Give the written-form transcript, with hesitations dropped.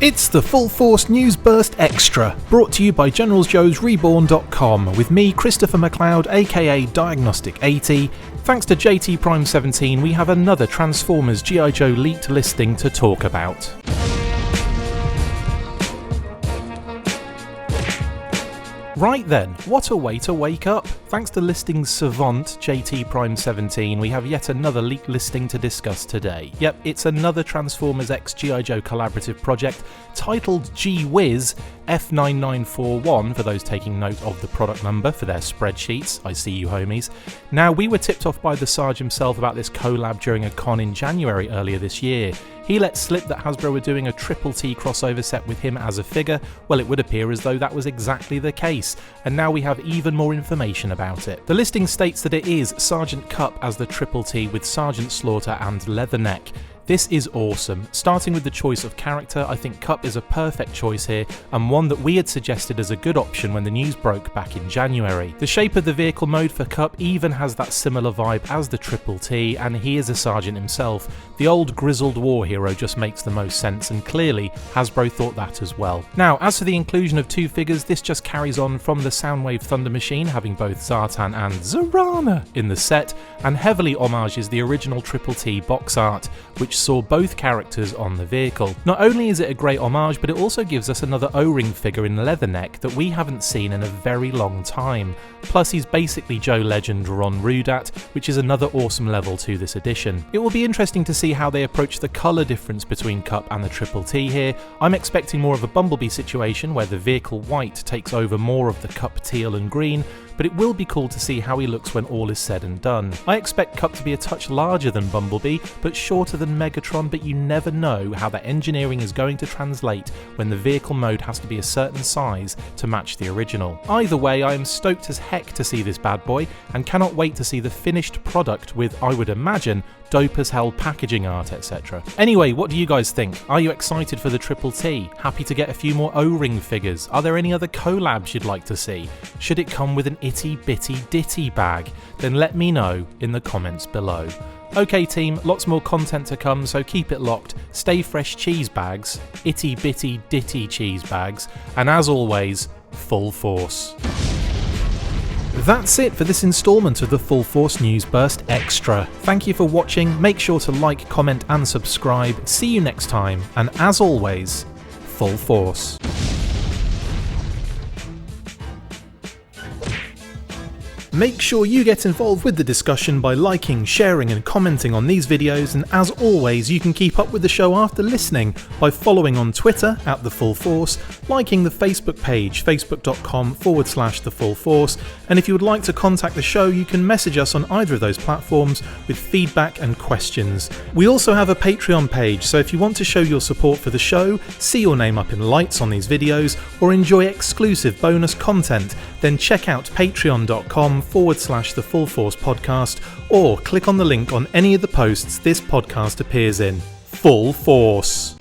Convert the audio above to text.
It's the Full Force News Burst Extra, brought to you by GeneralsJoes Reborn.com, with me, Christopher McLeod AKA Diagnostic 80. Thanks to JT Prime 17, we have another Transformers G.I. Joe leaked listing to talk about. Right then, what a way to wake up! Thanks to listings savant JT Prime 17, we have yet another leaked listing to discuss today. Yep, it's another Transformers X G.I. Joe collaborative project titled G-Wiz F9941 for those taking note of the product number for their spreadsheets. I see you homies. Now, we were tipped off by the Sarge himself about this collab during a con in January earlier this year. He let slip that Hasbro were doing a Triple T crossover set with him as a figure. Well, it would appear as though that was exactly the case, and now we have even more information about it. The listing states that it is Sergeant Cup as the Triple T with Sergeant Slaughter and Leatherneck. This is awesome. Starting with the choice of character, I think Cup is a perfect choice here, and one that we had suggested as a good option when the news broke back in January. The shape of the vehicle mode for Cup even has that similar vibe as the Triple T, and he is a sergeant himself. The old grizzled war hero just makes the most sense, and clearly Hasbro thought that as well. Now, as for the inclusion of two figures, this just carries on from the Soundwave Thunder Machine having both Zartan and Zarana in the set, and heavily homages the original Triple T box art, which saw both characters on the vehicle. Not only is it a great homage, but it also gives us another O-ring figure in Leatherneck that we haven't seen in a very long time. Plus, he's basically Joe legend Ron Rudat, which is another awesome level to this edition. It will be interesting to see how they approach the colour difference between Cup and the Triple T here. I'm expecting more of a Bumblebee situation where the vehicle white takes over more of the Cup teal and green, but it will be cool to see how he looks when all is said and done. I expect Cup to be a touch larger than Bumblebee, but shorter than Megatron, but you never know how that engineering is going to translate when the vehicle mode has to be a certain size to match the original. Either way, I am stoked as heck to see this bad boy, and cannot wait to see the finished product with, I would imagine, dope as hell packaging art, etc. Anyway, what do you guys think? Are you excited for the Triple T? Happy to get a few more O-ring figures? Are there any other collabs you'd like to see? Should it come with an itty bitty ditty bag? Then let me know in the comments below. Okay team, lots more content to come, so keep it locked. Stay fresh cheese bags, itty bitty ditty cheese bags, and as always, full force. That's it for this instalment of the Full Force News Burst Extra. Thank you for watching, make sure to like, comment and subscribe. See you next time, and as always, full force. Make sure you get involved with the discussion by liking, sharing and commenting on these videos, and as always you can keep up with the show after listening by following on Twitter @TheFullForce, liking the Facebook page facebook.com/TheFullForce, and if you would like to contact the show you can message us on either of those platforms with feedback and questions. We also have a Patreon page, so if you want to show your support for the show, see your name up in lights on these videos, or enjoy exclusive bonus content, then check out patreon.com/TheFullForce podcast, or click on the link on any of the posts this podcast appears in. Full Force!